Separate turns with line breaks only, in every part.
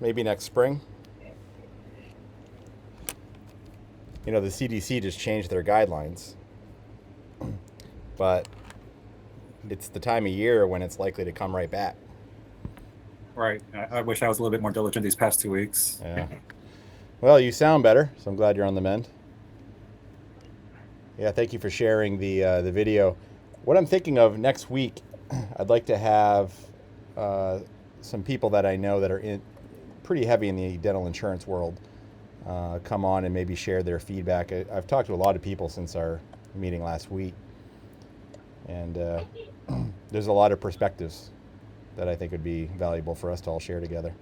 maybe next spring. You know, the CDC just changed their guidelines, but it's the time of year when it's likely to come right back.
Right. I wish I was a little bit more diligent these past 2 weeks.
Yeah. Well, you sound better, so I'm glad you're on the mend. Yeah, thank you for sharing the video. What I'm thinking of next week, I'd like to have some people that I know that are pretty heavy in the dental insurance world come on and maybe share their feedback. I've talked to a lot of people since our meeting last week, and there's a lot of perspectives that I think would be valuable for us to all share together.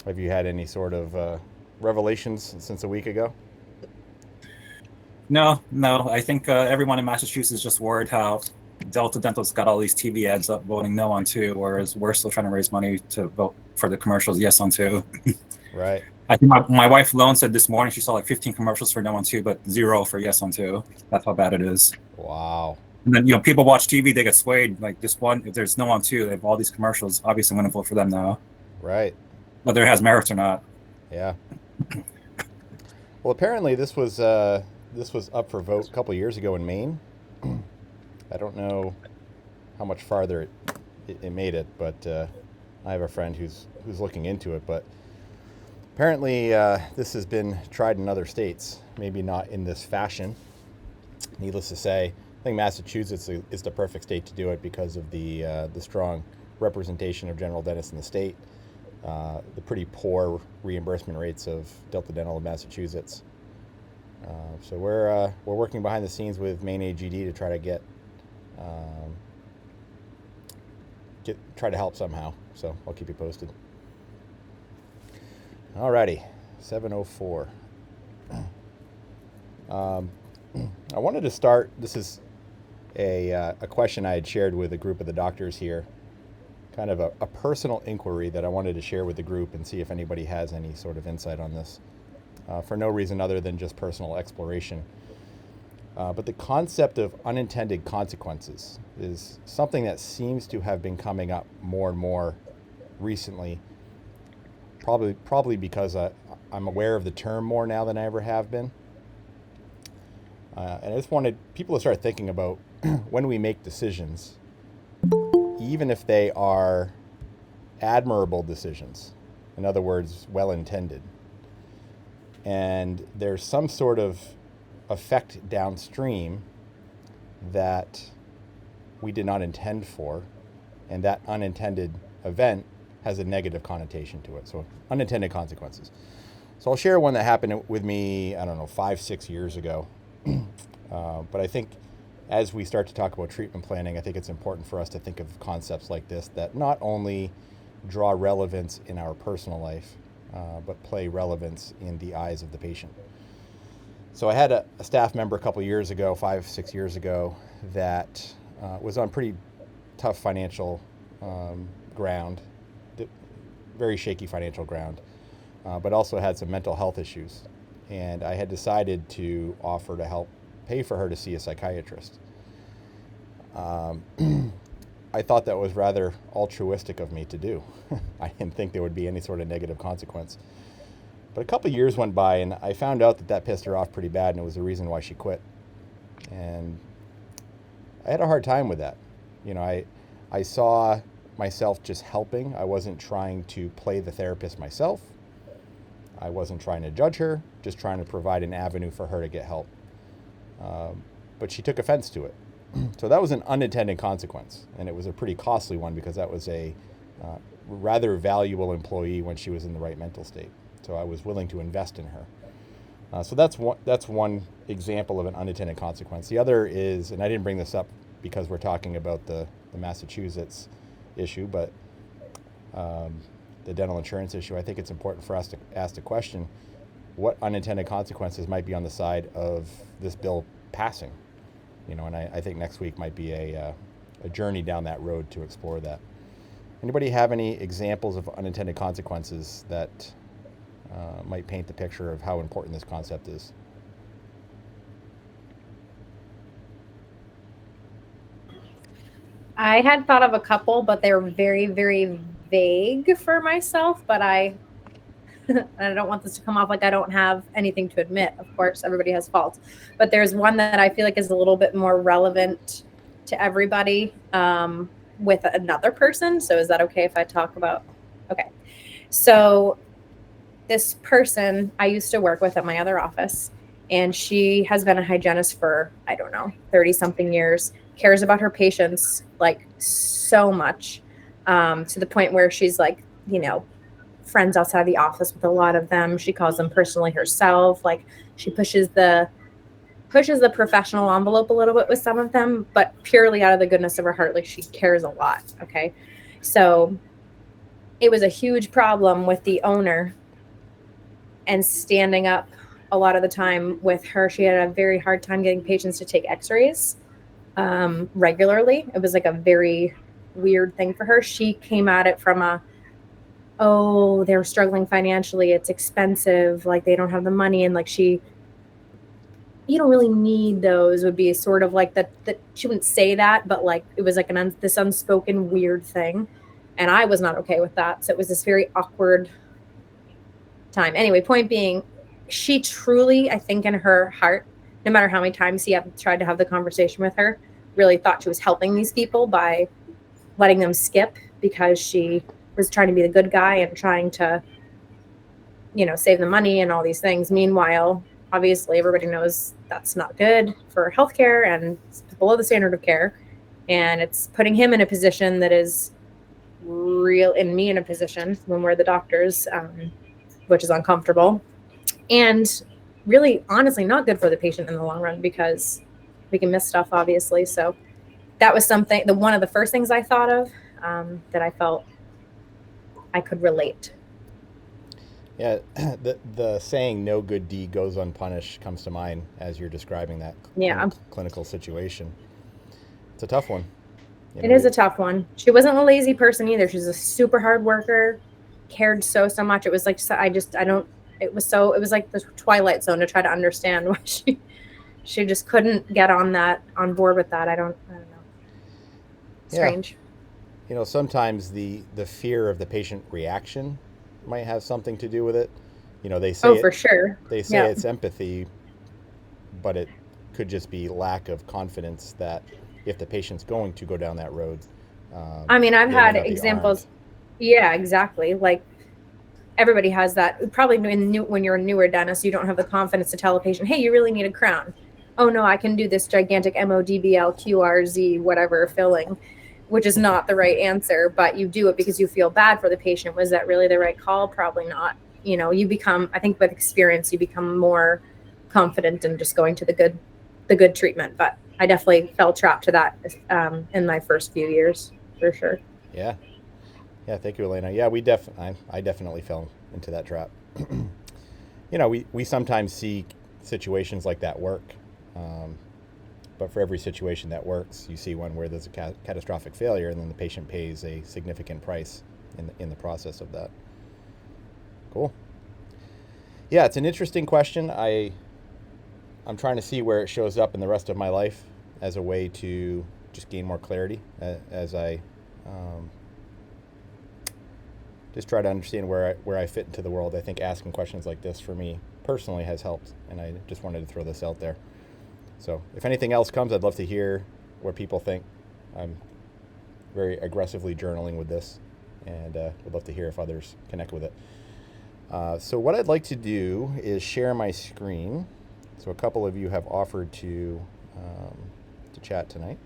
Have you had any sort of revelations since a week ago?
No. I think everyone in Massachusetts is just worried how Delta Dental's got all these TV ads up voting no on 2, whereas we're still trying to raise money to vote for the commercials yes on 2.
Right.
I think my wife alone said this morning she saw like 15 commercials for no on 2, but 0 for yes on 2. That's how bad it is.
Wow.
And then, people watch TV, they get swayed. Like this one, if there's no on 2, they have all these commercials. Obviously, I'm going to vote for them now,
Right.
whether it has merits or not.
Yeah. Well, apparently this was up for vote a couple years ago in Maine. I don't know how much farther it made it, but I have a friend who's looking into it. But apparently this has been tried in other states, maybe not in this fashion. Needless to say, I think Massachusetts is the perfect state to do it because of the strong representation of general dentists in the state, the pretty poor reimbursement rates of Delta Dental in Massachusetts. So we're working behind the scenes with Maine AGD to try to try to help somehow. So I'll keep you posted. Alrighty, 7:04. I wanted to start. This is a question I had shared with a group of the doctors here, kind of a personal inquiry that I wanted to share with the group and see if anybody has any sort of insight on this, for no reason other than just personal exploration. But the concept of unintended consequences is something that seems to have been coming up more and more recently, probably because I'm aware of the term more now than I ever have been. And I just wanted people to start thinking about when we make decisions, even if they are admirable decisions, in other words, well-intended, and there's some sort of effect downstream that we did not intend for, and that unintended event has a negative connotation to it. So unintended consequences. So I'll share one that happened with me, 5-6 years ago. But I think as we start to talk about treatment planning, I think it's important for us to think of concepts like this that not only draw relevance in our personal life, but play relevance in the eyes of the patient. So I had a staff member a couple years ago, 5-6 years ago, that was on pretty tough financial ground, very shaky financial ground, but also had some mental health issues. And I had decided to offer to help pay for her to see a psychiatrist. I thought that was rather altruistic of me to do. I didn't think there would be any sort of negative consequence. But a couple years went by, and I found out that pissed her off pretty bad, and it was the reason why she quit. And I had a hard time with that. I saw myself just helping. I wasn't trying to play the therapist myself. I wasn't trying to judge her, just trying to provide an avenue for her to get help. But she took offense to it. So that was an unintended consequence, and it was a pretty costly one because that was a rather valuable employee when she was in the right mental state. So I was willing to invest in her. So that's one example of an unintended consequence. The other is, and I didn't bring this up because we're talking about the Massachusetts issue, but the dental insurance issue, I think it's important for us to ask the question, what unintended consequences might be on the side of this bill passing? And I think next week might be a journey down that road to explore that. Anybody have any examples of unintended consequences that might paint the picture of how important this concept is?
I had thought of a couple, but they're very, very, vague for myself, but I don't want this to come off like I don't have anything to admit. Of course, everybody has faults, but there's one that I feel like is a little bit more relevant to everybody with another person. So is that okay if I talk about? Okay. So this person I used to work with at my other office, and she has been a hygienist for, I don't know, 30 something years, cares about her patients like so much, to the point where she's like, you know, friends outside the office with a lot of them. She calls them personally herself. Like, she pushes the professional envelope a little bit with some of them, but purely out of the goodness of her heart. Like, she cares a lot. Okay. So it was a huge problem with the owner and standing up a lot of the time with her. She had a very hard time getting patients to take x-rays regularly. It was like a very weird thing for her. She came at it from they're struggling financially, it's expensive, like they don't have the money, and like you don't really need those, would be sort of like that she wouldn't say that, but like it was like this unspoken weird thing, and I was not okay with that. So it was this very awkward time. Anyway, point being, she truly, I think in her heart, no matter how many times he tried to have the conversation with her, really thought she was helping these people by letting them skip, because she was trying to be the good guy and trying to, you know, save the money and all these things. Meanwhile, obviously everybody knows that's not good for healthcare, and it's below the standard of care, and it's putting him in a position that is real, and me in a position when we're the doctors, which is uncomfortable, and really honestly not good for the patient in the long run, because we can miss stuff, obviously. So that was something, one of the first things I thought of, that I felt I could relate.
Yeah, the saying "no good deed goes unpunished" comes to mind as you're describing that clinical situation. It's a tough one.
It is a tough one. She wasn't a lazy person either. She's a super hard worker, cared so much. It was like, it was like the Twilight Zone to try to understand why she just couldn't get on board with that. I don't know. Strange.
Yeah. You know, sometimes the fear of the patient reaction might have something to do with it. You know, they say
for sure.
They say it's empathy, but it could just be lack of confidence that if the patient's going to go down that road.
I mean, I've had examples. Yeah, exactly. Like, everybody has that. Probably when you're a newer dentist, you don't have the confidence to tell a patient, hey, you really need a crown. Oh no, I can do this gigantic MODBL, QRZ, whatever filling, which is not the right answer, but you do it because you feel bad for the patient. Was that really the right call? Probably not. You know, I think with experience, you become more confident in just going to the good treatment. But I definitely fell trapped to that in my first few years, for sure.
Yeah. Yeah. Thank you, Elena. Yeah, I definitely fell into that trap. You know, we sometimes see situations like that work. But for every situation that works, you see one where there's a catastrophic failure, and then the patient pays a significant price in the process of that. Cool. Yeah, it's an interesting question. I'm trying to see where it shows up in the rest of my life as a way to just gain more clarity as I just try to understand where I fit into the world. I think asking questions like this for me personally has helped, and I just wanted to throw this out there. So if anything else comes, I'd love to hear what people think. I'm very aggressively journaling with this, and would love to hear if others connect with it. So what I'd like to do is share my screen. So a couple of you have offered to chat tonight.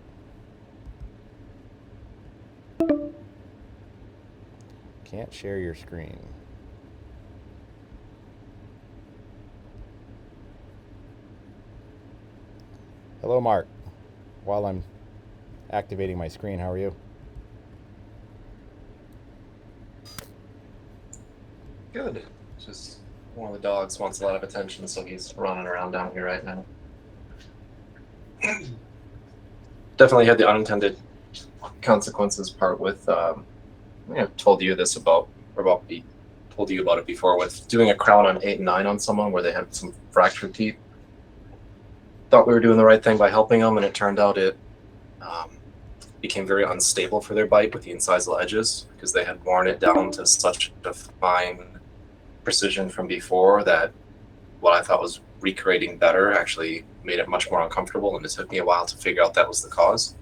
Can't share your screen. Hello, Mark. While I'm activating my screen, how are you?
Good. Just one of the dogs wants a lot of attention, so he's running around down here right now. Definitely had the unintended consequences part with, told you about it before, with doing a crown on 8 and 9 on someone where they had some fractured teeth. Thought we were doing the right thing by helping them, and it turned out became very unstable for their bite with the incisal edges because they had worn it down to such a fine precision from before that what I thought was recreating better actually made it much more uncomfortable, and it took me a while to figure out that was the cause.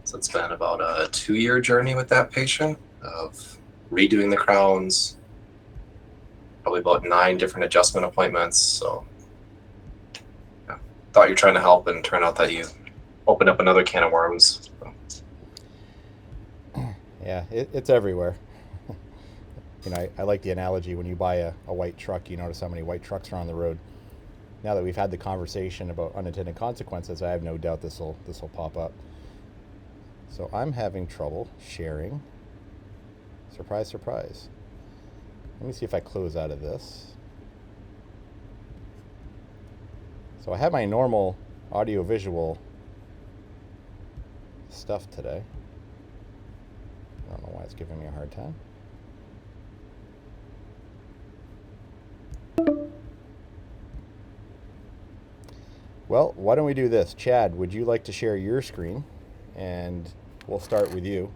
So it's been about a 2-year journey with that patient of redoing the crowns, probably about 9 different adjustment appointments. So yeah, thought you're trying to help, and turned out that you opened up another can of worms. So.
Yeah, it's everywhere. You know, I like the analogy, when you buy a white truck, you notice how many white trucks are on the road. Now that we've had the conversation about unintended consequences, I have no doubt this will pop up. So I'm having trouble sharing. Surprise, surprise. Let me see if I close out of this. So I have my normal audio-visual stuff today. I don't know why it's giving me a hard time. Well, why don't we do this? Chad, would you like to share your screen? And we'll start with you.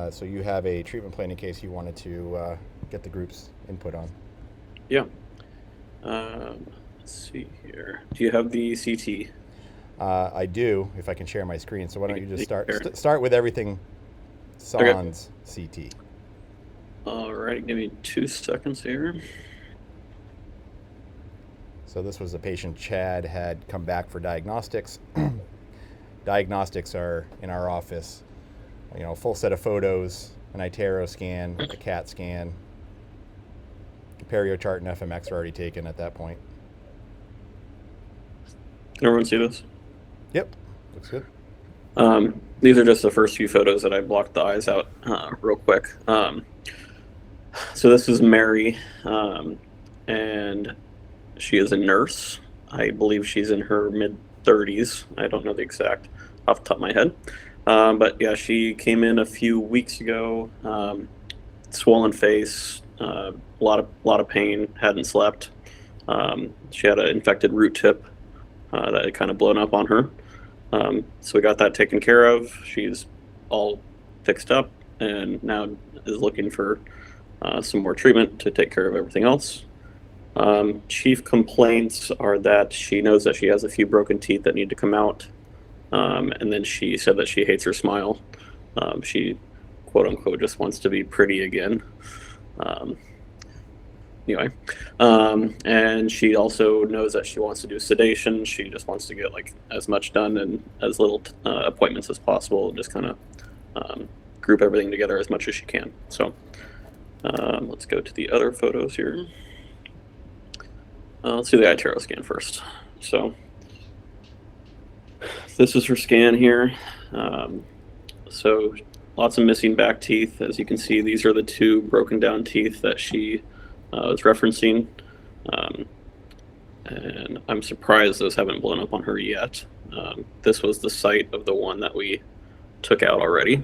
So you have a treatment plan in case you wanted to get the group's input on.
Yeah. Let's see here. Do you have the CT?
I do, if I can share my screen. So why don't you just start with everything sans CT.
All right, give me 2 seconds here.
So this was a patient Chad had come back for diagnostics. Diagnostics are in our office, you know, a full set of photos, an Artero scan, a CAT scan, Perio chart and FMX are already taken at that point.
Everyone see this?
Yep, looks good.
These are just the first few photos that I blocked the eyes out real quick. So this is Mary, and she is a nurse. I believe she's in her mid-30s. I don't know the exact off the top of my head. But yeah, she came in a few weeks ago, swollen face, a lot of pain, hadn't slept. She had an infected root tip that had kind of blown up on her. So we got that taken care of. She's all fixed up and now is looking for some more treatment to take care of everything else. Chief complaints are that she knows that she has a few broken teeth that need to come out. And then she said that she hates her smile. She, quote unquote, just wants to be pretty again. Anyway, and she also knows that she wants to do sedation. She just wants to get like as much done and as little appointments as possible. Just kind of group everything together as much as she can. So let's go to the other photos here. Let's do the Artero scan first. So this is her scan here. So lots of missing back teeth. As you can see, these are the 2 broken down teeth that she was referencing. And I'm surprised those haven't blown up on her yet. This was the site of the one that we took out already.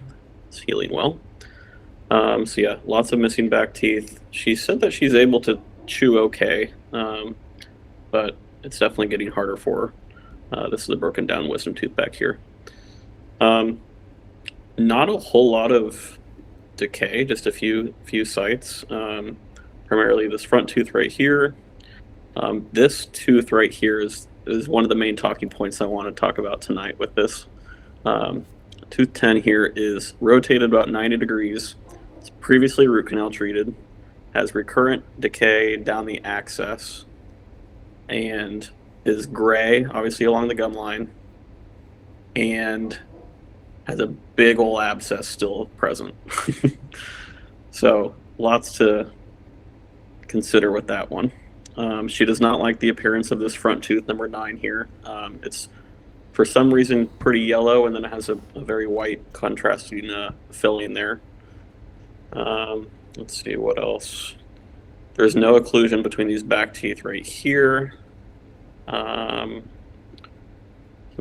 It's healing well. So yeah, lots of missing back teeth. She said that she's able to chew okay, but it's definitely getting harder for her. This is a broken down wisdom tooth back here. Not a whole lot of decay, just a few sites. Primarily this front tooth right here. This tooth right here is one of the main talking points I want to talk about tonight with this. Tooth 10 here is rotated about 90 degrees. It's previously root canal treated, has recurrent decay down the access, and is gray, obviously along the gum line, and has a big old abscess still present. So lots to consider with that one. She does not like the appearance of this front tooth, number 9 here. It's for some reason pretty yellow, and then it has a very white contrasting filling there. Let's see what else. There's no occlusion between these back teeth right here. Some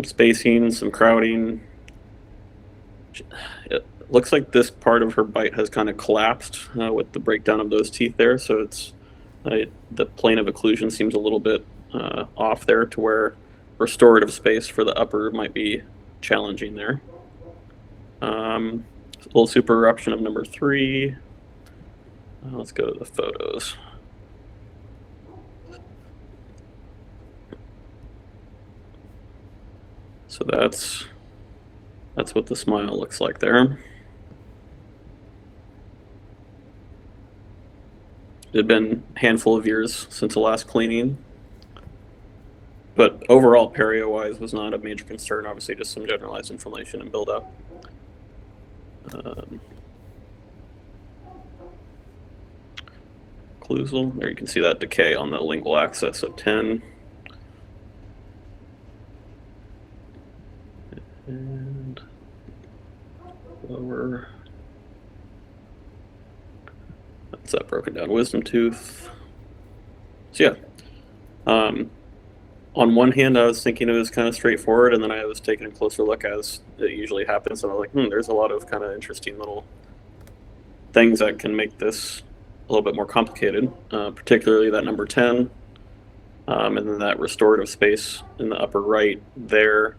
spacing, some crowding. It looks like this part of her bite has kind of collapsed with the breakdown of those teeth there. So it's the plane of occlusion seems a little bit off there, to where restorative space for the upper might be challenging there. A little super eruption of number 3. Let's go to the photos. So that's what the smile looks like there. It had been a handful of years since the last cleaning, but overall, perio-wise, was not a major concern. Obviously, just some generalized inflammation and buildup. Occlusal. There you can see that decay on the lingual axis at 10. And lower. That's that broken down wisdom tooth. So yeah, on one hand, I was thinking it was kind of straightforward, and then I was taking a closer look, as it usually happens, and I was like, there's a lot of kind of interesting little things that can make this a little bit more complicated, particularly that number 10, and then that restorative space in the upper right there.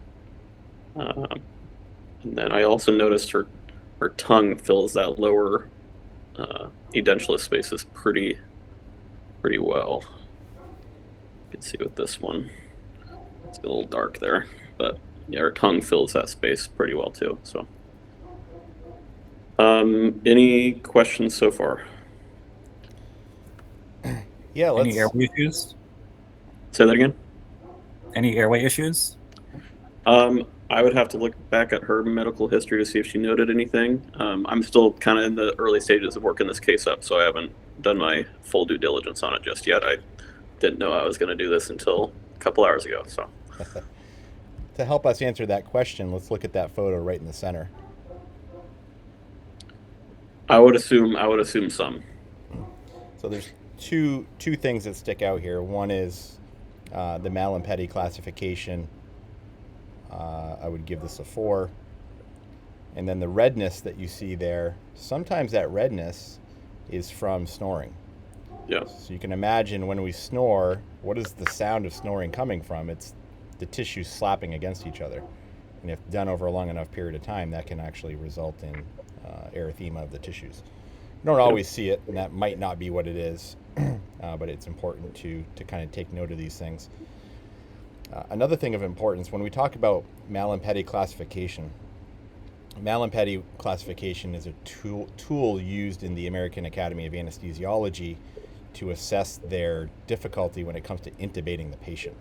And then I also noticed her tongue fills that lower edentulous spaces pretty well. You can see with this one, it's a little dark there, but yeah, her tongue fills that space pretty well too. So, any questions so far?
Yeah, let's...
Any airway issues?
Say that again.
Any airway issues?
I would have to look back at her medical history to see if she noted anything. I'm still kind of in the early stages of working this case up, so I haven't done my full due diligence on it just yet. I didn't know I was going to do this until a couple hours ago. So,
to help us answer that question, let's look at that photo right in the center.
I would assume some.
So there's two things that stick out here. One is the Mallampatti classification. I would give this a 4. And then the redness that you see there, sometimes that redness is from snoring.
Yeah.
So you can imagine when we snore, what is the sound of snoring coming from? It's the tissues slapping against each other. And if done over a long enough period of time, that can actually result in erythema of the tissues. You don't always see it, and that might not be what it is, but it's important to kind of take note of these things. Another thing of importance, when we talk about Mallampatti classification, Mallampatti classification is a tool used in the American Academy of Anesthesiology to assess their difficulty when it comes to intubating the patient.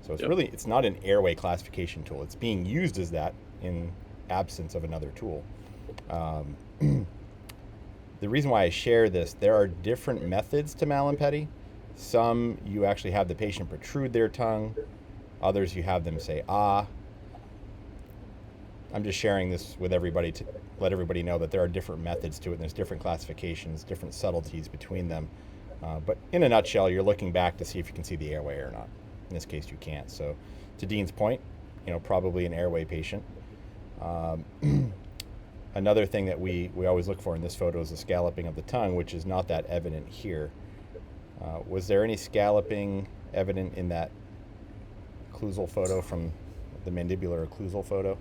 So it's really, it's not an airway classification tool. It's being used as that in absence of another tool. The reason why I share this, there are different methods to Mallampatti. Some you actually have the patient protrude their tongue. Others you have them say ah. I'm just sharing this with everybody to let everybody know that there are different methods to it, and there's different classifications, different subtleties between them. But in a nutshell, you're looking back to see if you can see the airway or not. In this case, you can't. So to Dean's point, probably an airway patient. Another thing that we always look for in this photo is the scalloping of the tongue, which is not that evident here. Was there any scalloping evident in that occlusal photo from the mandibular occlusal photo?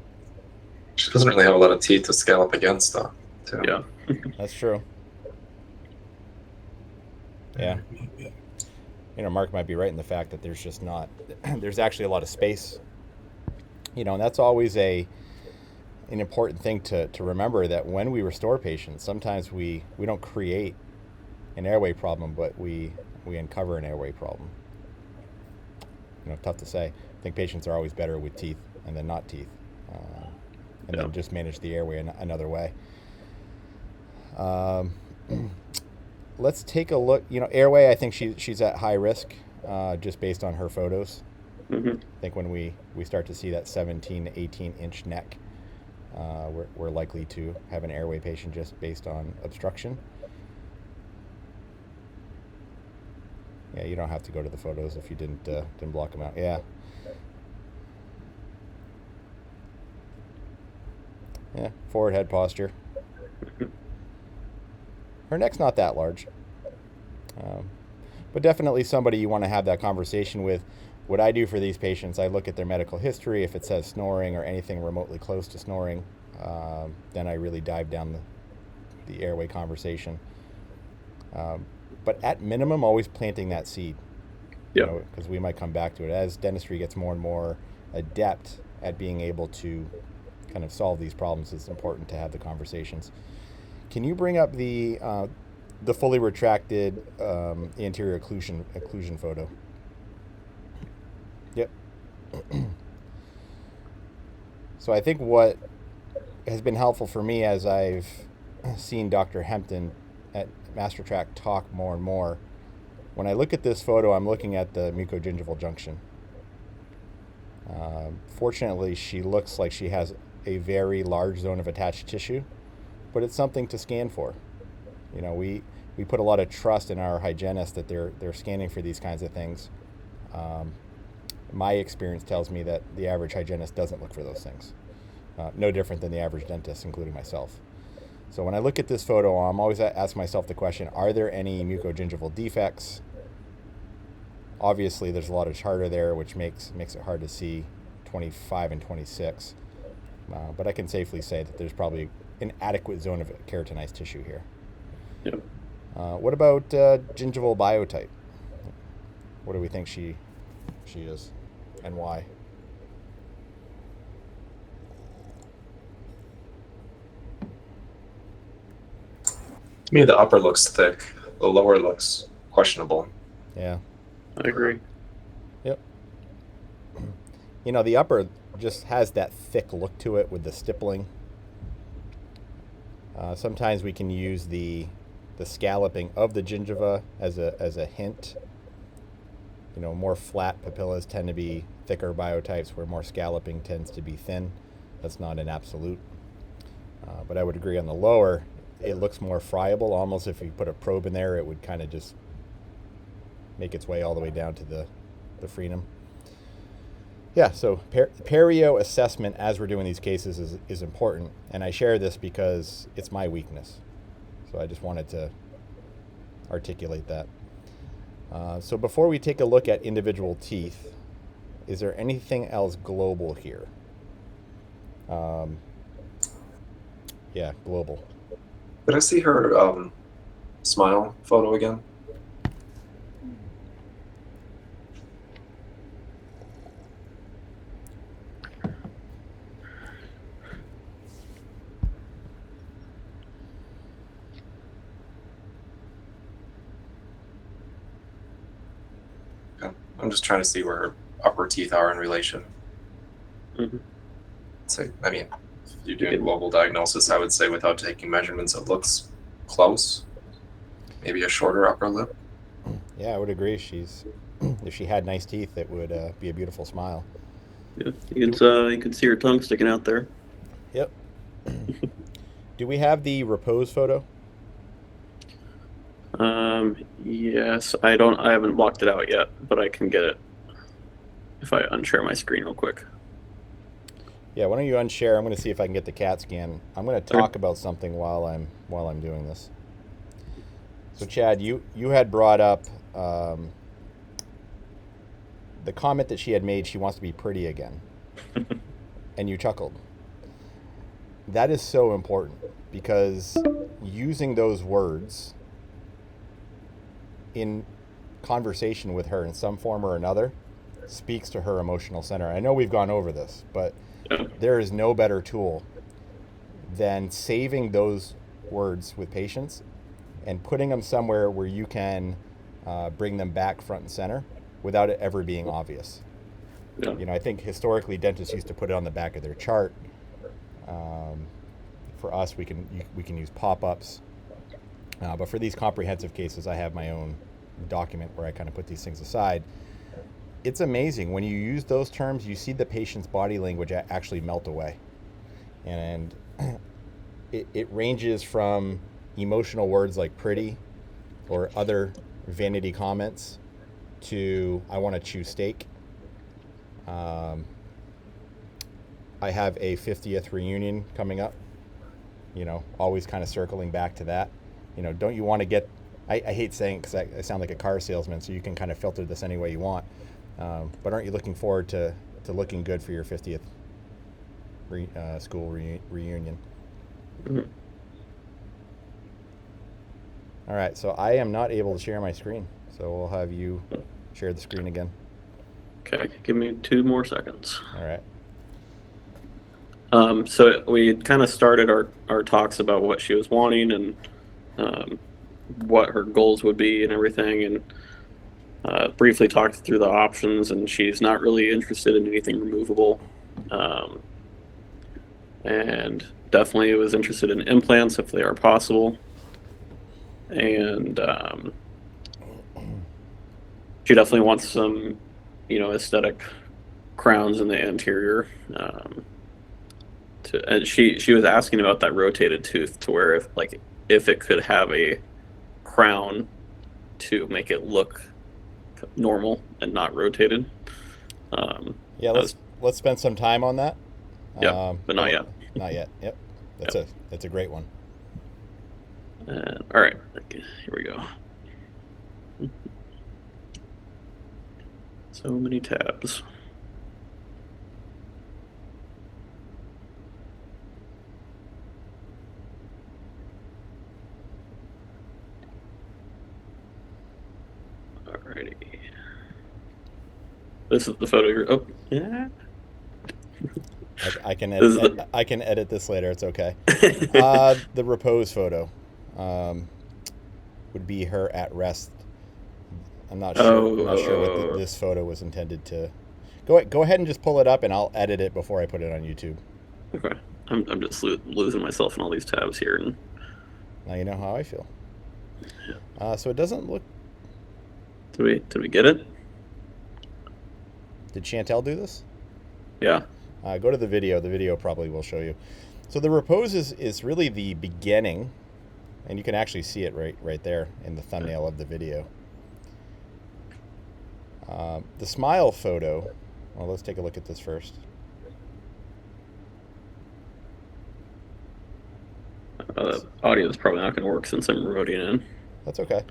She doesn't really have a lot of teeth to scallop against, though. Too.
Yeah.
That's true. Yeah. Mark might be right in the fact that there's just not, there's actually a lot of space. And that's always an important thing to remember, that when we restore patients, sometimes we don't create an airway problem, but we uncover an airway problem. Tough to say. I think patients are always better with teeth and then not teeth, and then just manage the airway another way. Let's take a look. Airway, I think she's at high risk, just based on her photos.
Mm-hmm.
I think when we start to see that 17 to 18 inch neck, we're likely to have an airway patient just based on obstruction. Yeah, you don't have to go to the photos if you didn't block them out. Yeah. Yeah, forward head posture. Her neck's not that large, but definitely somebody you want to have that conversation with. What I do for these patients, I look at their medical history. If it says snoring or anything remotely close to snoring, then I really dive down the airway conversation. But at minimum, always planting that seed.
Yep.
Because we might come back to it as dentistry gets more and more adept at being able to kind of solve these problems. It's important to have the conversations. Can you bring up the fully retracted anterior occlusion photo? Yep. So I think what has been helpful for me as I've seen Dr. Hempton at MasterTrack talk more and more, when I look at this photo, I'm looking at the mucogingival junction. Fortunately, she looks like she has a very large zone of attached tissue, but it's something to scan for. We put a lot of trust in our hygienists that they're scanning for these kinds of things. My experience tells me that the average hygienist doesn't look for those things. No different than the average dentist, including myself. So when I look at this photo, I'm always asking myself the question, are there any mucogingival defects? Obviously, there's a lot of tartar there, which makes it hard to see 25 and 26. But I can safely say that there's probably an adequate zone of keratinized tissue here.
Yep.
What about gingival biotype? What do we think she is, and why?
To me, the upper looks thick. The lower looks questionable.
Yeah.
I agree.
Yep. The upper just has that thick look to it with the stippling. Sometimes we can use the scalloping of the gingiva as a hint. More flat papillas tend to be thicker biotypes, where more scalloping tends to be thin. That's not an absolute. But I would agree on the lower, it looks more friable. Almost if you put a probe in there, it would kind of just make its way all the way down to the frenum. Yeah, so Perio Assessment as we're doing these cases is important, and I share this because it's my weakness. So I just wanted to articulate that. So before we take a look at individual teeth, is there anything else global here? Yeah, global.
Did I see her smile photo again? I'm just trying to see where her upper teeth are in relation.
Mm-hmm.
So, if you're doing a global diagnosis, I would say without taking measurements, it looks close. Maybe a shorter upper lip.
Yeah, I would agree. If she had nice teeth, it would be a beautiful smile.
Yeah, you can see her tongue sticking out there.
Yep. Do we have the repose photo?
Yes, I haven't blocked it out yet, but I can get it if I unshare my screen real quick.
Yeah, why don't you unshare? I'm going to see if I can get the CAT scan. I'm going to talk about something while I'm doing this. So Chad, you had brought up the comment that she had made. She wants to be pretty again, and you chuckled. That is so important, because using those words in conversation with her in some form or another speaks to her emotional center. I know we've gone over this, but there is no better tool than saving those words with patients and putting them somewhere where you can bring them back front and center without it ever being obvious.
Yeah.
I think historically dentists used to put it on the back of their chart. For us, we can use pop-ups. But for these comprehensive cases, I have my own document where I kind of put these things aside. It's amazing. When you use those terms, you see the patient's body language actually melt away. And it ranges from emotional words like pretty or other vanity comments to I want to chew steak. I have a 50th reunion coming up, always kind of circling back to that. Don't you want to get, I hate saying it because I sound like a car salesman, so you can kind of filter this any way you want. But aren't you looking forward to looking good for your 50th school reunion.
Mhm.
All right, so I am not able to share my screen, so we'll have you share the screen again.
Okay, give me 2 more seconds.
All right.
So we kind of started our talks about what she was wanting and what her goals would be and everything, and briefly talked through the options, and she's not really interested in anything removable, and definitely was interested in implants if they are possible, and she definitely wants some, aesthetic crowns in the anterior. And she was asking about that rotated tooth, to where if it could have a crown to make it look normal and not rotated.
Yeah, let's spend some time on that.
Yeah, but not yet.
Not yet. Yep. That's a great one.
All right, here we go. So many tabs. Alrighty. This is the photo you're. Oh, yeah.
I can edit this later. It's okay. The repose photo would be her at rest. I'm not sure what this photo was intended to. Go ahead and just pull it up, and I'll edit it before I put it on YouTube.
Okay. I'm just losing myself in all these tabs here, and
now you know how I feel. So it doesn't look.
Did we get it?
Did Chantel do this?
Yeah.
Go to the video. The video probably will show you. So the repose is really the beginning, and you can actually see it right there in the thumbnail of the video. The smile photo. Well, let's take a look at this first.
The audio is probably not going to work since I'm roading in.
That's okay.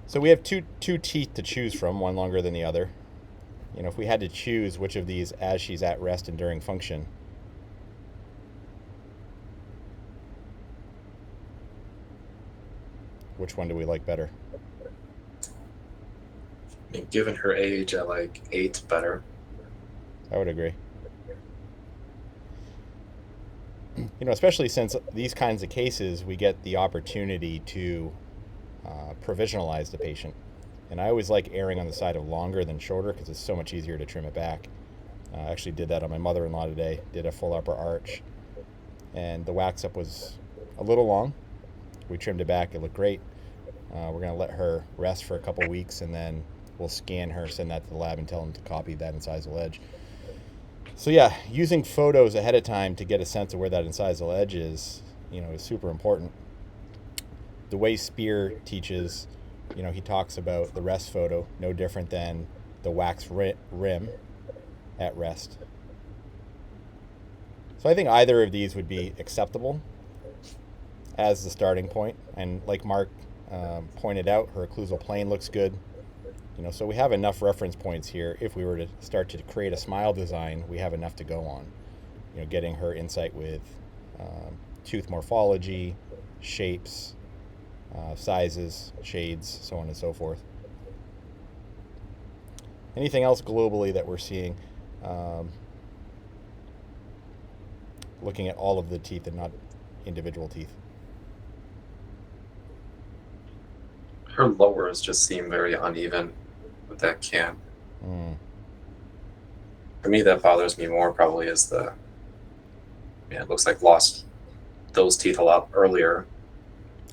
So we have two teeth to choose from, one longer than the other. If we had to choose which of these as she's at rest and during function, which one do we like better?
I mean, given her age, I like 8 better.
I would agree. Especially since these kinds of cases, we get the opportunity to provisionalize the patient. And I always like erring on the side of longer than shorter because it's so much easier to trim it back. I actually did that on my mother-in-law today. Did a full upper arch. And the wax up was a little long. We trimmed it back. It looked great. We're going to let her rest for a couple weeks, and then we'll scan her, send that to the lab, and tell them to copy that incisal edge. So yeah, using photos ahead of time to get a sense of where that incisal edge is super important. The way Spear teaches, he talks about the rest photo, no different than the wax rim at rest. So I think either of these would be acceptable as the starting point. And like Mark pointed out, her occlusal plane looks good. So we have enough reference points here. If we were to start to create a smile design, we have enough to go on. Getting her insight with tooth morphology, shapes, sizes, shades, so on and so forth. Anything else globally that we're seeing? Looking at all of the teeth and not individual teeth.
Her lowers just seem very uneven with that can. For me, that bothers me more probably is it looks like lost those teeth a lot earlier.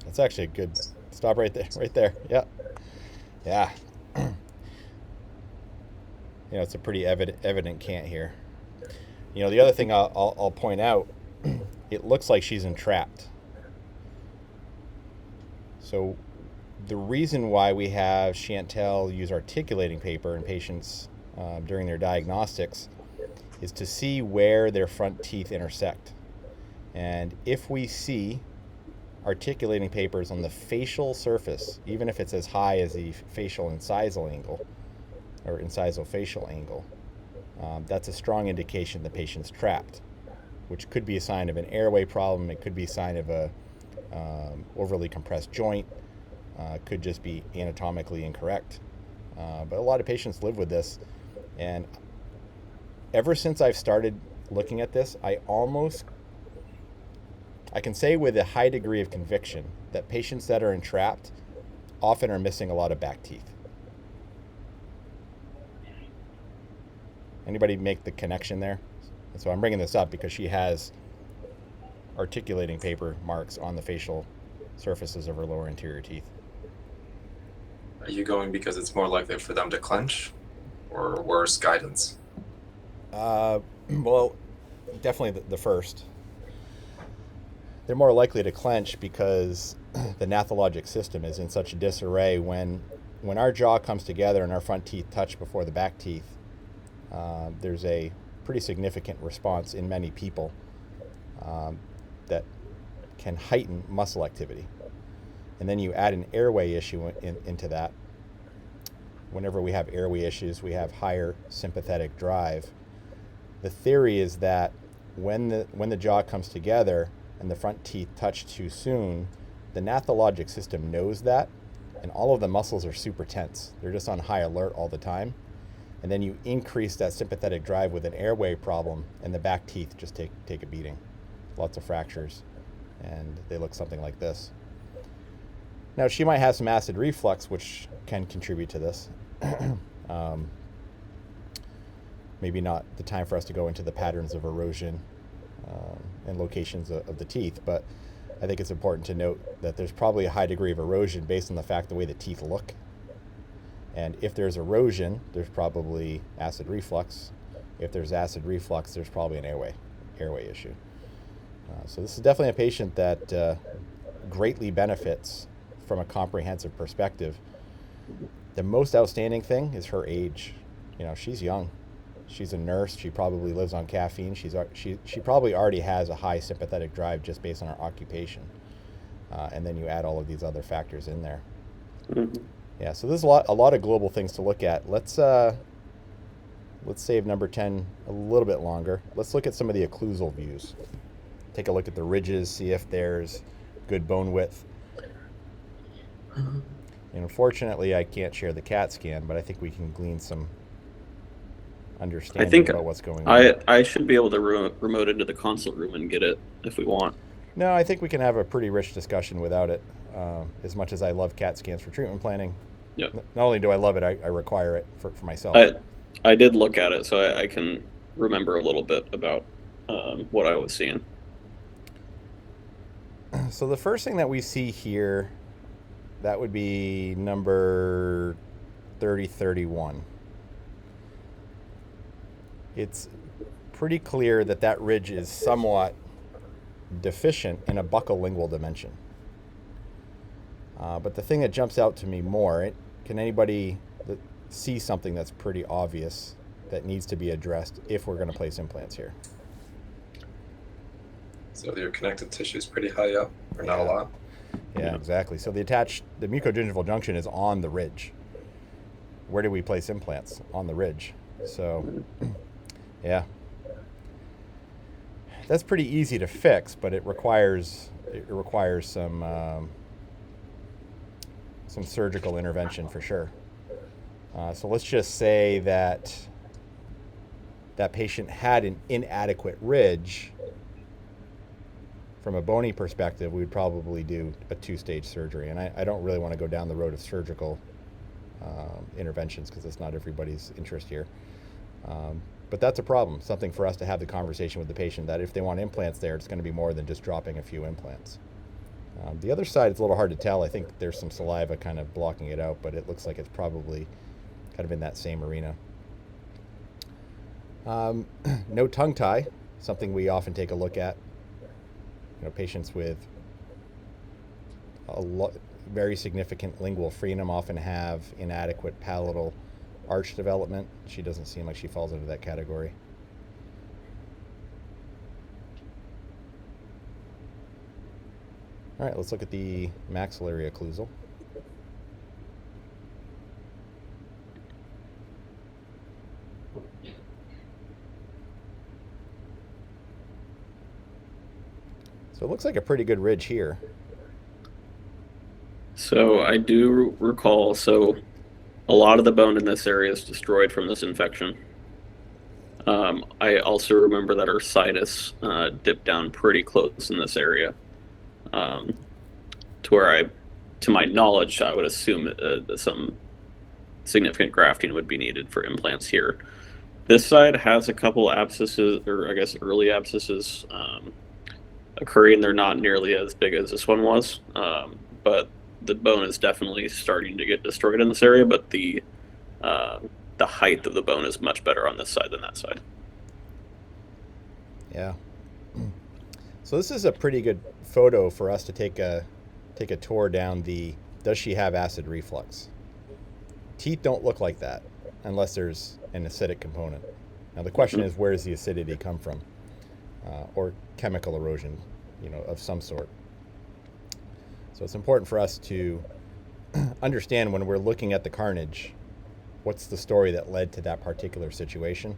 That's actually a good stop right there. Yeah. It's a pretty evident cant here. The other thing I'll point out, it looks like she's entrapped. So the reason why we have Chantel use articulating paper in patients during their diagnostics is to see where their front teeth intersect. And if we see articulating papers on the facial surface, even if it's as high as the facial incisal angle or incisal facial angle, that's a strong indication the patient's trapped. which could be a sign of an airway problem. It could be a sign of a overly compressed joint. Could just be anatomically incorrect. But a lot of patients live with this, and ever since I've started looking at this, I can say with a high degree of conviction that patients that are entrapped often are missing a lot of back teeth. Anybody make the connection there? And so I'm bringing this up because she has articulating paper marks on the facial surfaces of her lower anterior teeth.
Are you going because it's more likely for them to clench, or worse guidance?
Well, definitely the first. They're more likely to clench because the nathologic system is in such a disarray. When our jaw comes together and our front teeth touch before the back teeth, there's a pretty significant response in many people that can heighten muscle activity. And then you add an airway issue into that. Whenever we have airway issues, we have higher sympathetic drive. The theory is that when the jaw comes together and the front teeth touch too soon, the nathologic system knows that, and all of the muscles are super tense. They're just on high alert all the time. And then you increase that sympathetic drive with an airway problem, and the back teeth just take a beating. Lots of fractures, and they look something like this. Now, she might have some acid reflux, which can contribute to this. Maybe not the time for us to go into the patterns of erosion and locations of the teeth, but I think it's important to note that there's probably a high degree of erosion based on the fact the way the teeth look. And if there's erosion, there's probably acid reflux. If there's acid reflux, there's probably an airway issue. So this is definitely a patient that greatly benefits from a comprehensive perspective. The most outstanding thing is her age. You know, she's young. She's a nurse. She probably lives on caffeine. She probably already has a high sympathetic drive just based on her occupation. And then you add all of these other factors in there.
Mm-hmm.
Yeah, so there's a lot of global things to look at. Let's save number 10 a little bit longer. Let's look at some of the occlusal views. Take a look at the ridges, see if there's good bone width. And unfortunately, I can't share the CAT scan, but I think we can glean some understanding about what's going on.
I should be able to remote into the consult room and get it if we want.
No, I think we can have a pretty rich discussion without it. As much as I love CAT scans for treatment planning,
Yep.
Not only do I love it, I require it for myself.
I did look at it, so I can remember a little bit about what I was seeing.
So the first thing that we see here, that would be number 3031. It's pretty clear that ridge is somewhat deficient in a buccal lingual dimension. But the thing that jumps out to me more, can anybody see something that's pretty obvious that needs to be addressed if we're going to place implants here?
So your connective tissue is pretty high up, or not a lot?
Yeah, exactly. So the mucogingival junction is on the ridge. Where do we place implants? On the ridge. So, yeah. That's pretty easy to fix, but it requires some surgical intervention for sure. So let's just say that patient had an inadequate ridge. From a bony perspective, we would probably do a 2-stage surgery. And I don't really want to go down the road of surgical interventions because it's not everybody's interest here. But that's a problem, something for us to have the conversation with the patient that if they want implants there, it's going to be more than just dropping a few implants. The other side, it's a little hard to tell. I think there's some saliva kind of blocking it out, but it looks like it's probably kind of in that same arena. No tongue tie, something we often take a look at. You know, patients with very significant lingual frenum often have inadequate palatal arch development. She doesn't seem like she falls into that category. All right, let's look at the maxillary occlusal. So it looks like a pretty good ridge here.
So I do recall, so a lot of the bone in this area is destroyed from this infection. I also remember that her sinus dipped down pretty close in this area, to where to my knowledge, I would assume that some significant grafting would be needed for implants here. This side has a couple abscesses, or I guess early abscesses occurring. They're not nearly as big as this one was, but the bone is definitely starting to get destroyed in this area, but the height of the bone is much better on this side than that side.
Yeah. So this is a pretty good photo for us to take a tour down the, does she have acid reflux? Teeth don't look like that unless there's an acidic component. Now the question is, where does the acidity come from? Or chemical erosion, of some sort. So it's important for us to understand when we're looking at the carnage, what's the story that led to that particular situation.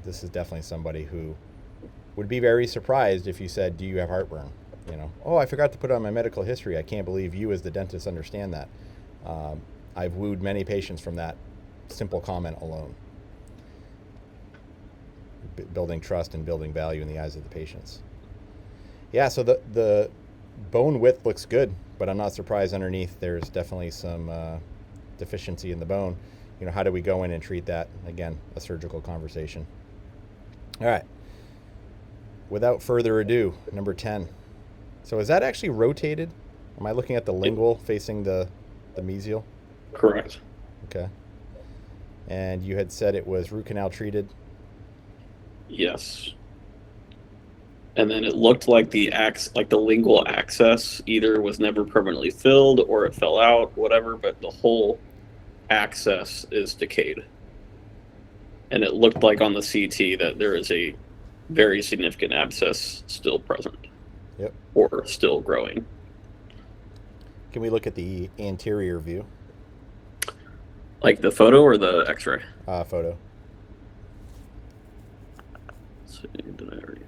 This is definitely somebody who would be very surprised if you said, do you have heartburn? Oh, I forgot to put on my medical history. I can't believe you as the dentist understand that. I've wooed many patients from that simple comment alone. Building trust and building value in the eyes of the patients. Yeah, so the bone width looks good, but I'm not surprised underneath there's definitely some deficiency in the bone. How do we go in and treat that? Again, a surgical conversation. All right. Without further ado, number 10. So is that actually rotated? Am I looking at the lingual facing the mesial?
Correct.
Okay. And you had said it was root canal treated?
Yes. And then it looked like the lingual access either was never permanently filled or it fell out, whatever, but the whole access is decayed. And it looked like on the CT that there is a very significant abscess still present.
Yep.
Or still growing.
Can we look at the anterior view?
Like the photo or the x-ray?
Photo.
Let's see, did I already?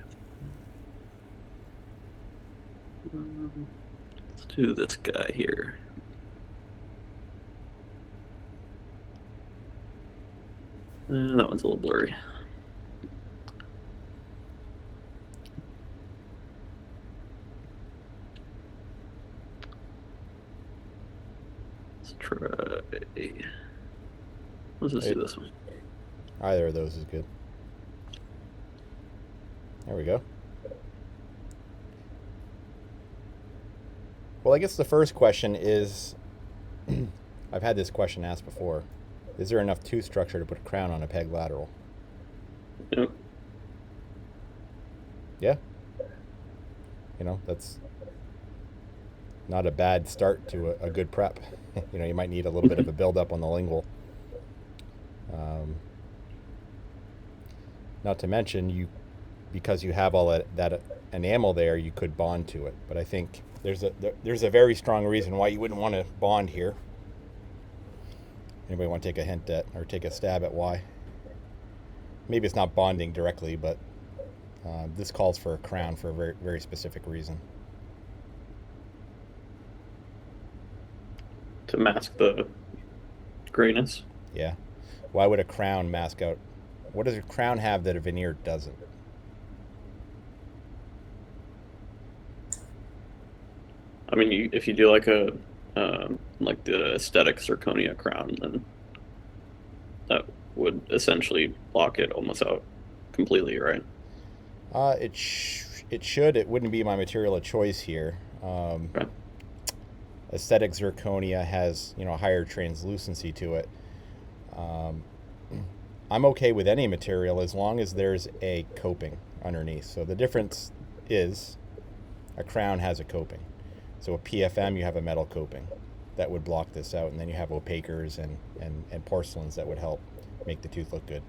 Let's do this guy here. That one's a little blurry. Let's try. Let's just do this one.
Either of those is good. There we go. Well, I guess the first question is, I've had this question asked before. Is there enough tooth structure to put a crown on a peg lateral?
Yep.
Yeah. That's not a bad start to a good prep. You might need a little bit of a build-up on the lingual. Not to mention, because you have all that enamel there, you could bond to it. But I think there's a very strong reason why you wouldn't want to bond here. Anybody want to take a hint at, or take a stab at why? Maybe it's not bonding directly, but this calls for a crown for a very, very specific reason.
To mask the grayness.
Yeah. Why would a crown mask out? What does a crown have that a veneer doesn't?
I mean, if you do like the aesthetic zirconia crown, then that would essentially block it almost out completely, right?
It should. It wouldn't be my material of choice here.
Okay.
Aesthetic zirconia has higher translucency to it. I'm okay with any material as long as there's a coping underneath. So the difference is a crown has a coping. So a PFM, you have a metal coping that would block this out, and then you have opacers and porcelains that would help make the tooth look good.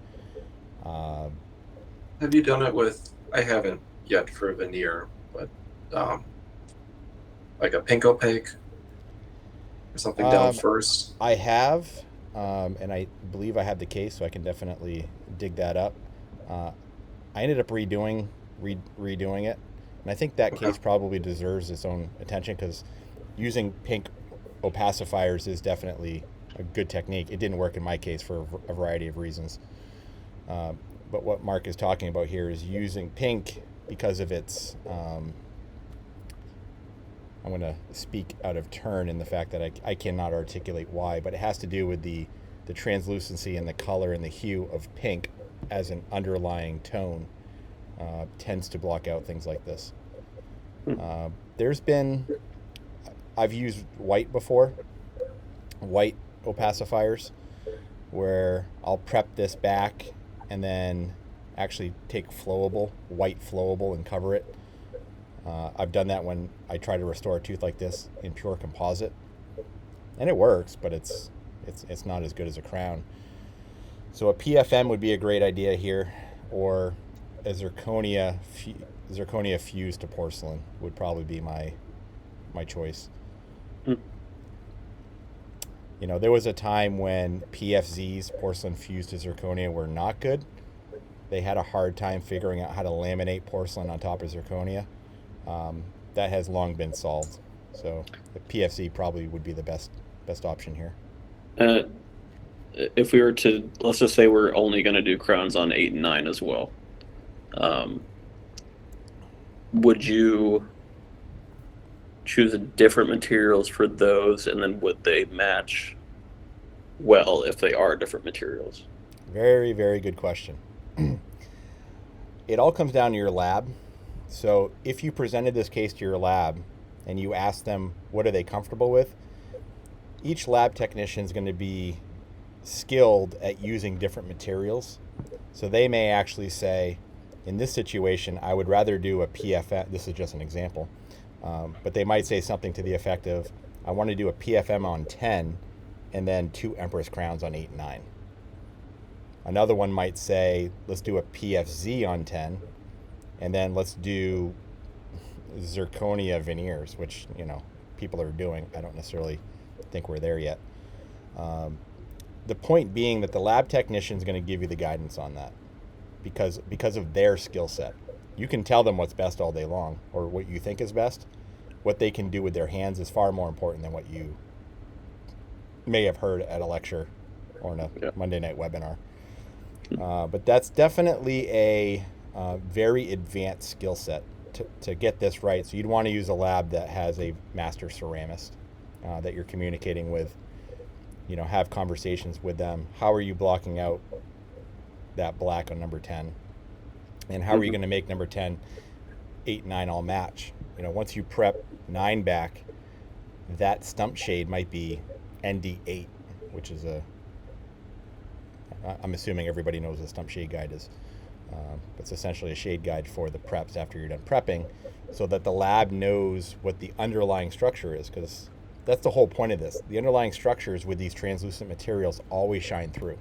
Have you done it with, I haven't yet for a veneer, but like a pink opaque or something down first?
I have, and I believe I have the case, so I can definitely dig that up. I ended up redoing it, And I think that case probably deserves its own attention because using pink opacifiers is definitely a good technique. It didn't work in my case for a variety of reasons. But what Mark is talking about here is using pink because of its, I'm going to speak out of turn in the fact that I cannot articulate why, but it has to do with the translucency and the color and the hue of pink as an underlying tone tends to block out things like this. I've used white before, white opacifiers, where I'll prep this back and then actually take white flowable and cover it. I've done that when I try to restore a tooth like this in pure composite, and it works, but it's not as good as a crown. So a PFM would be a great idea here, or a zirconia fused to porcelain would probably be my choice. You know, there was a time when PFZs, porcelain fused to zirconia, were not good. They had a hard time figuring out how to laminate porcelain on top of zirconia. That has long been solved. So the PFZ probably would be the best option here.
If we were to, let's just say we're only going to do crowns on 8 and 9 as well, would you choose different materials for those, and then would they match well if they are different materials?
Very, very good question. It all comes down to your lab. So if you presented this case to your lab and you asked them what are they comfortable with, each lab technician is going to be skilled at using different materials. So they may actually say, in this situation, I would rather do a PFM. This is just an example. But they might say something to the effect of, I want to do a PFM on 10 and then 2 Empress crowns on 8 and 9. Another one might say, let's do a PFZ on 10 and then let's do zirconia veneers, which, you know, people are doing. I don't necessarily think we're there yet. The point being that the lab technician is going to give you the guidance on that because of their skill set. You can tell them what's best all day long, or what you think is best. What they can do with their hands is far more important than what you may have heard at a lecture or in a Monday night webinar. But that's definitely a very advanced skill set to get this right. So you'd want to use a lab that has a master ceramist that you're communicating with. You know, have conversations with them. How are you blocking out that black on number 10? And how are you going to make number 10, 8, 9 all match? You know, once you prep 9 back, that stump shade might be ND8, which is I'm assuming everybody knows what a stump shade guide is. It's essentially a shade guide for the preps after you're done prepping, so that the lab knows what the underlying structure is, because that's the whole point of this. The underlying structures with these translucent materials always shine through.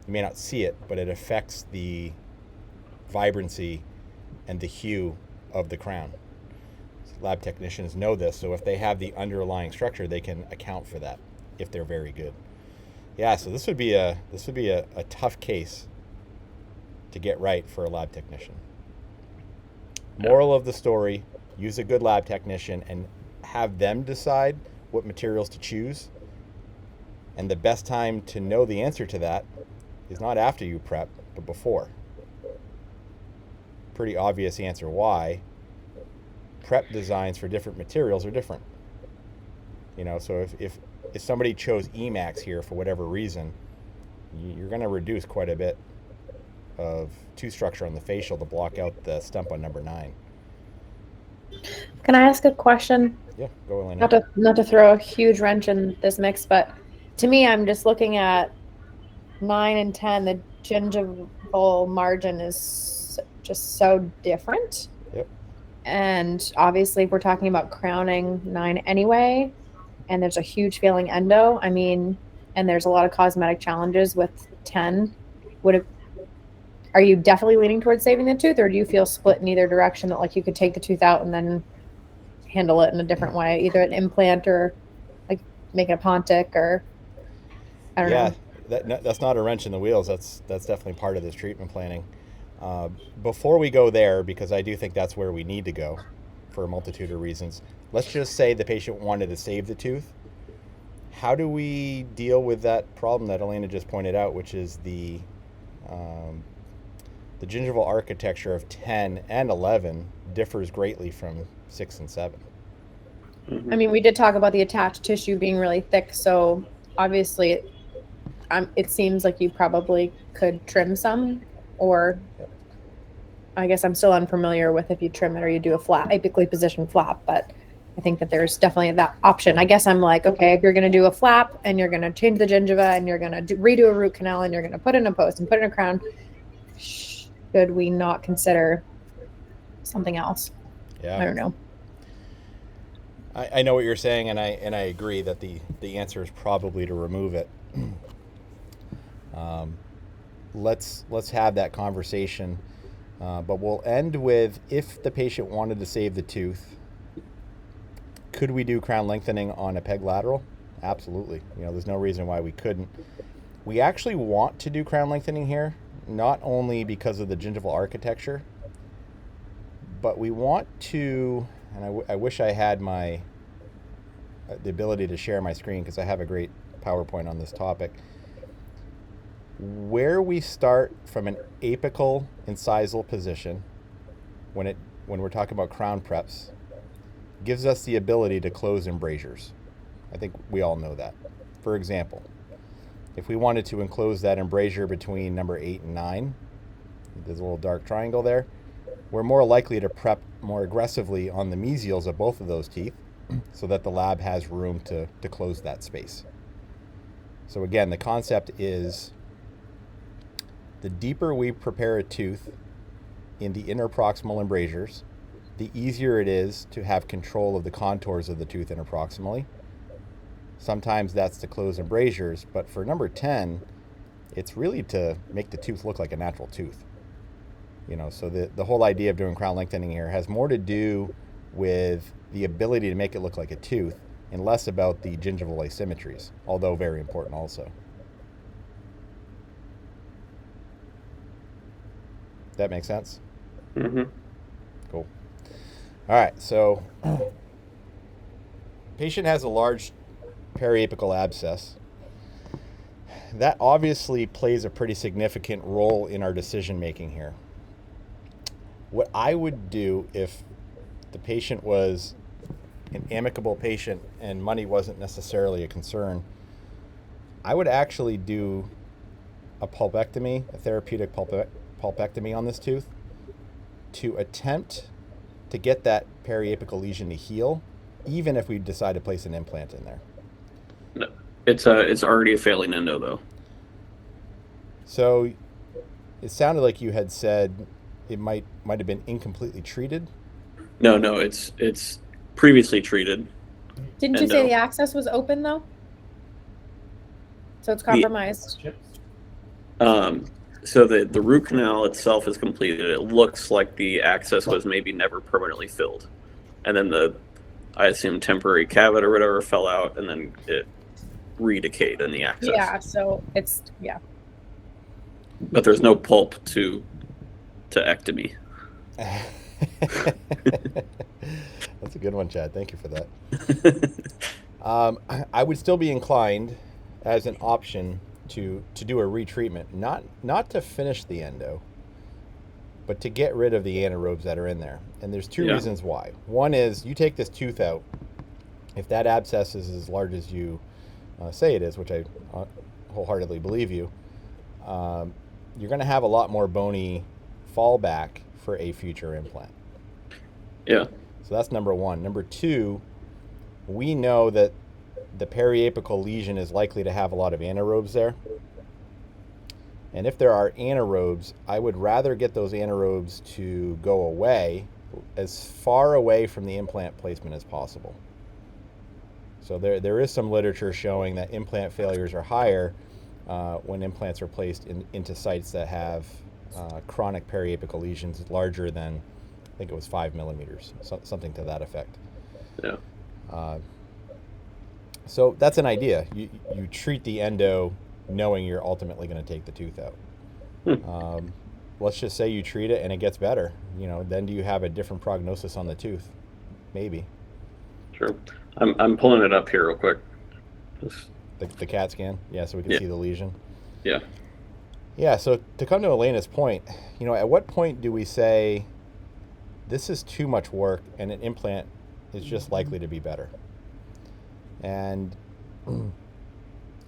You may not see it, but it affects the vibrancy and the hue of the crown. Lab technicians know this, so if they have the underlying structure, they can account for that if they're very good. Yeah, so this would be a tough case to get right for a lab technician. Moral of the story, use a good lab technician and have them decide what materials to choose. And the best time to know the answer to that is not after you prep, but before. Pretty obvious answer why. Prep designs for different materials are different. You know, so if somebody chose Emax here for whatever reason, you're going to reduce quite a bit of tooth structure on the facial to block out the stump on number 9.
Can I ask a question?
Yeah, go Elena.
Not to throw a huge wrench in this mix, but to me, I'm just looking at 9 and 10. The gingival margin is just so different.
Yep.
And obviously, if we're talking about crowning 9 anyway, and there's a huge failing endo, I mean, and there's a lot of cosmetic challenges with 10, are you definitely leaning towards saving the tooth, or do you feel split in either direction, that like you could take the tooth out and then handle it in a different way, either an implant or like make it a Pontic, or I don't know.
Yeah, that's not a wrench in the wheels. That's definitely part of this treatment planning. Before we go there, because I do think that's where we need to go for a multitude of reasons, let's just say the patient wanted to save the tooth. How do we deal with that problem that Elena just pointed out, which is the gingival architecture of 10 and 11 differs greatly from 6 and 7?
I mean, we did talk about the attached tissue being really thick, so obviously it seems like you probably could trim some, or I guess I'm still unfamiliar with if you trim it or you do a flat, apically positioned flap, but I think that there's definitely that option. I guess I'm like, okay, if you're going to do a flap and you're going to change the gingiva and you're going to redo a root canal and you're going to put in a post and put in a crown, should we not consider something else?
Yeah.
I don't know.
I know what you're saying, and I agree that the answer is probably to remove it. Let's have that conversation, but we'll end with, if the patient wanted to save the tooth, could we do crown lengthening on a peg lateral? Absolutely. There's no reason why we couldn't. We actually want to do crown lengthening here, not only because of the gingival architecture, but we want to, and I wish I had the ability to share my screen, because I have a great PowerPoint on this topic. Where we start from an apical incisal position when we're talking about crown preps gives us the ability to close embrasures. I think we all know that. For example, if we wanted to enclose that embrasure between number 8 and 9, there's a little dark triangle there, we're more likely to prep more aggressively on the mesials of both of those teeth so that the lab has room to close that space. So again, the concept is, the deeper we prepare a tooth in the interproximal embrasures, the easier it is to have control of the contours of the tooth interproximally. Sometimes that's to close embrasures, but for number 10, it's really to make the tooth look like a natural tooth. So the whole idea of doing crown lengthening here has more to do with the ability to make it look like a tooth and less about the gingival asymmetries, although very important also. That makes sense?
Mm-hmm.
Cool. All right, so patient has a large periapical abscess. That obviously plays a pretty significant role in our decision making here. What I would do if the patient was an amicable patient and money wasn't necessarily a concern, I would actually do a pulpectomy, a therapeutic pulpectomy on this tooth to attempt to get that periapical lesion to heal, even if we decide to place an implant in there.
No, it's already a failing endo though.
So it sounded like you had said it might have been incompletely treated.
No, it's previously treated.
Didn't you say the access was open though? So it's compromised.
So the root canal itself is completed. It looks like the access was maybe never permanently filled. And then I assume temporary cavity or whatever fell out, and then it re-decayed in the access.
Yeah, so it's, yeah.
But there's no pulp to ectomy.
That's a good one, Chad. Thank you for that. I would still be inclined as an option to do a retreatment, not to finish the endo, but to get rid of the anaerobes that are in there. And there's two reasons why. One is, you take this tooth out, if that abscess is as large as you say it is, which I wholeheartedly believe you, you're going to have a lot more bony fallback for a future implant.
Yeah.
So that's number one. Number two, we know that the periapical lesion is likely to have a lot of anaerobes there. And if there are anaerobes, I would rather get those anaerobes to go away, as far away from the implant placement as possible. So there is some literature showing that implant failures are higher when implants are placed into sites that have chronic periapical lesions larger than, I think it was 5 millimeters, something to that effect.
Yeah.
So that's an idea. You treat the endo knowing you're ultimately going to take the tooth out. let's just say you treat it and it gets better. Then do you have a different prognosis on the tooth? Maybe.
Sure. I'm pulling it up here real quick.
The CAT scan? Yeah, so we can see the lesion.
Yeah.
Yeah, so to come to Elena's point, at what point do we say this is too much work and an implant is just likely to be better? And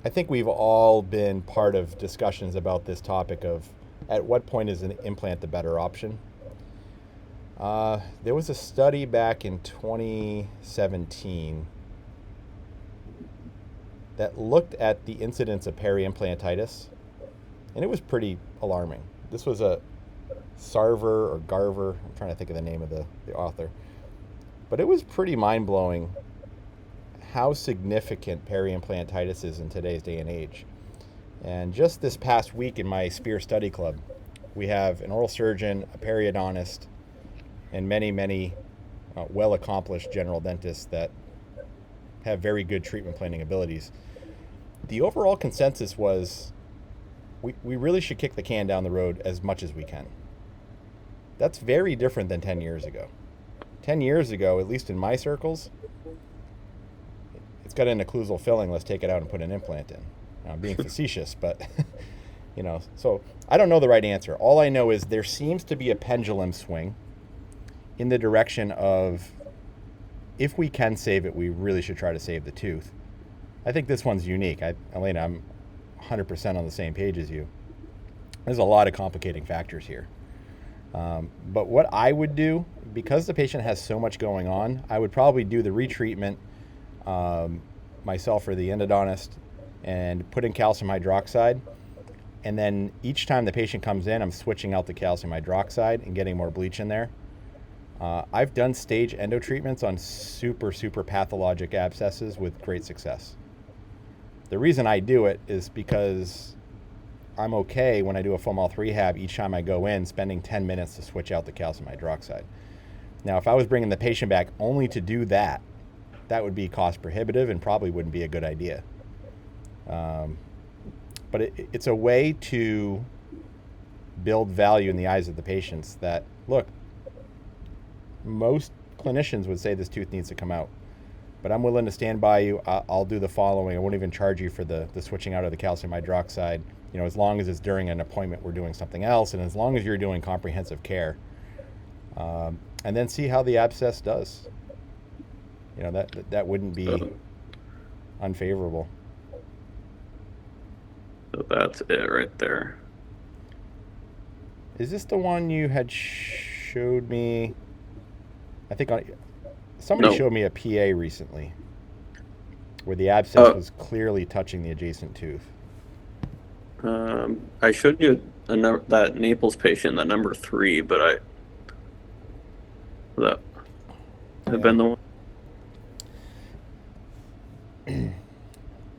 I think we've all been part of discussions about this topic of at what point is an implant the better option? There was a study back in 2017 that looked at the incidence of peri-implantitis, and it was pretty alarming. This was a Sarver or Garver, I'm trying to think of the name of the author, but it was pretty mind-blowing how significant peri-implantitis is in today's day and age. And just this past week in my Spear Study Club, we have an oral surgeon, a periodontist, and many well-accomplished general dentists that have very good treatment planning abilities. The overall consensus was we really should kick the can down the road as much as we can. That's very different than 10 years ago. 10 years ago, at least in my circles, it's got an occlusal filling, let's take it out and put an implant in. Now, I'm being facetious, but so I don't know the right answer. All I know is there seems to be a pendulum swing in the direction of if we can save it, we really should try to save the tooth. I think this one's unique. Elena, I'm 100% on the same page as you. There's a lot of complicating factors here. But what I would do, because the patient has so much going on, I would probably do the retreatment myself or the endodontist and put in calcium hydroxide. And then each time the patient comes in, I'm switching out the calcium hydroxide and getting more bleach in there. I've done stage endo treatments on super pathologic abscesses with great success. The reason I do it is because I'm okay when I do a full mouth rehab each time I go in, spending 10 minutes to switch out the calcium hydroxide. Now, if I was bringing the patient back only to do that, that would be cost prohibitive and probably wouldn't be a good idea. But it's a way to build value in the eyes of the patients that, look, most clinicians would say this tooth needs to come out, but I'm willing to stand by you. I'll do the following. I won't even charge you for the switching out of the calcium hydroxide, as long as it's during an appointment we're doing something else, and as long as you're doing comprehensive care. And then see how the abscess does. That wouldn't be unfavorable.
So that's it right there.
Is this the one you had showed me? I think somebody showed me a PA recently where the abscess was clearly touching the adjacent tooth.
I showed you that Naples patient, that number 3, but that have been the one.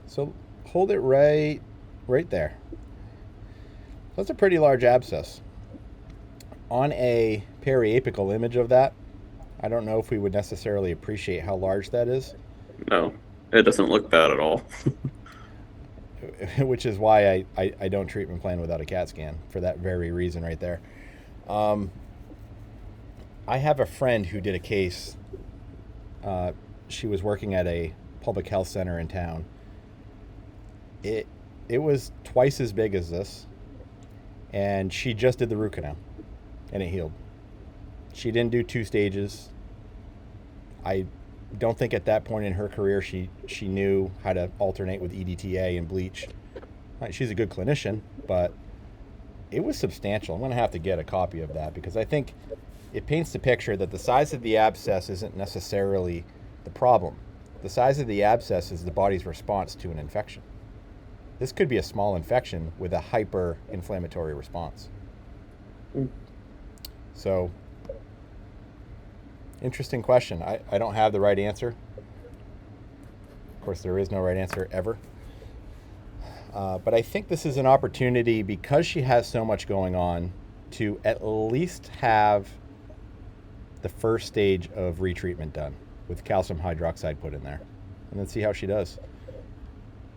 So hold it right there. That's a pretty large abscess. On a periapical image of that, I don't know if we would necessarily appreciate how large that is.
No, it doesn't look bad at all.
Which is why I don't treatment plan without a CAT scan, for that very reason right there. I have a friend who did a case. She was working at a public health center in town. It was twice as big as this, and she just did the root canal, and it healed. She didn't do 2 stages. I don't think at that point in her career she knew how to alternate with EDTA and bleach. She's a good clinician, but it was substantial. I'm going to have to get a copy of that because I think it paints the picture that the size of the abscess isn't necessarily the problem. The size of the abscess is the body's response to an infection. This could be a small infection with a hyper-inflammatory response. So, interesting question. I don't have the right answer. Of course, there is no right answer ever. But I think this is an opportunity, because she has so much going on, to at least have the first stage of retreatment done with calcium hydroxide put in there, and then see how she does.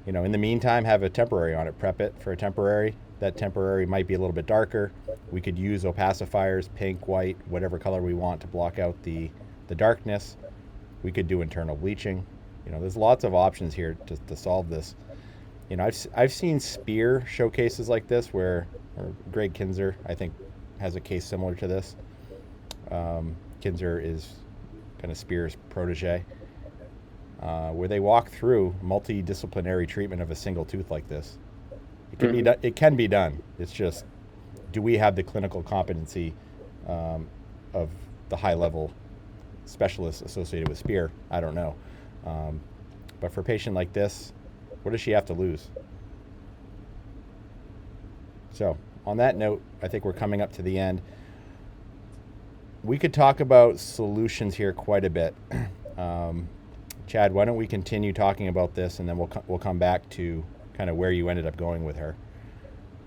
In the meantime, have a temporary on it, prep it for a temporary, that temporary might be a little bit darker. We could use opacifiers, pink, white, whatever color we want to block out the darkness. We could do internal bleaching. You know, there's lots of options here to solve this. You know, I've seen Spear showcases like this where, or Greg Kinzer, I think, has a case similar to this. Kinzer is kind of Spear's protege, where they walk through multidisciplinary treatment of a single tooth like this. It can be done. It's just, do we have the clinical competency of the high-level specialists associated with Spear? I don't know. But for a patient like this, what does she have to lose? So on that note, I think we're coming up to the end. We could talk about solutions here quite a bit. Chad, why don't we continue talking about this, and then we'll come back to kind of where you ended up going with her.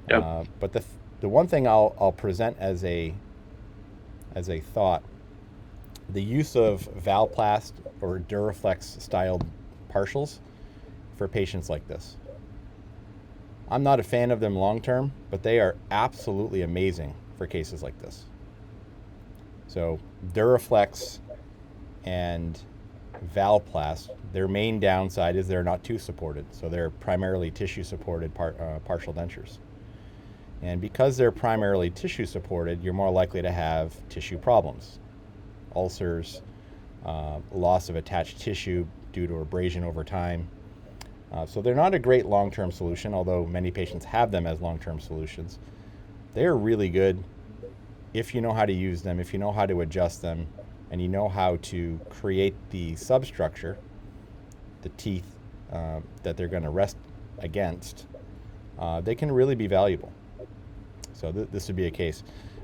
Yep.
But the one thing I'll present as a thought, the use of Valplast or Duraflex styled partials for patients like this. I'm not a fan of them long term, but they are absolutely amazing for cases like this. So Duraflex and Valplast, their main downside is they're not tooth supported, so they're primarily tissue supported partial dentures. And because they're primarily tissue supported, you're more likely to have tissue problems, ulcers, loss of attached tissue due to abrasion over time. So they're not a great long-term solution, although many patients have them as long-term solutions. They are really good if you know how to use them, if you know how to adjust them, and you know how to create the substructure, the teeth that they're going to rest against. They can really be valuable. So this would be a case.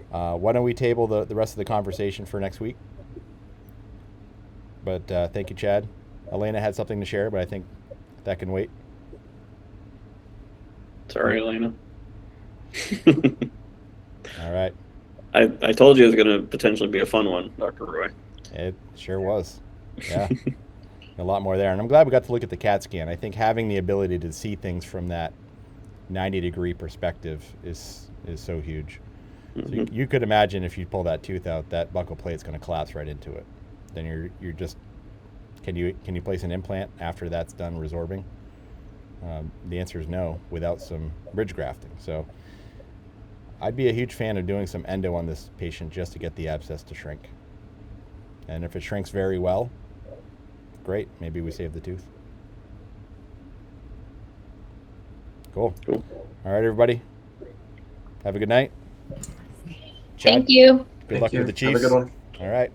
Why don't we table the rest of the conversation for next week? But thank you, Chad. Elena had something to share, but I think that can wait.
Sorry, Elena.
All right.
I told you it was going to potentially be a fun one, Dr. Roy.
It sure was. Yeah. A lot more there. And I'm glad we got to look at the CAT scan. I think having the ability to see things from that 90-degree perspective is so huge.
Mm-hmm.
So you could imagine if you pull that tooth out, that buccal plate's going to collapse right into it. Then you're just, can you place an implant after that's done resorbing? The answer is no, without some bridge grafting. So I'd be a huge fan of doing some endo on this patient just to get the abscess to shrink. And if it shrinks very well, great, maybe we save the tooth. Cool. All right, everybody. Have a good night. Chad,
Thank you.
Good luck with the Chiefs.
Have a good one.
All right.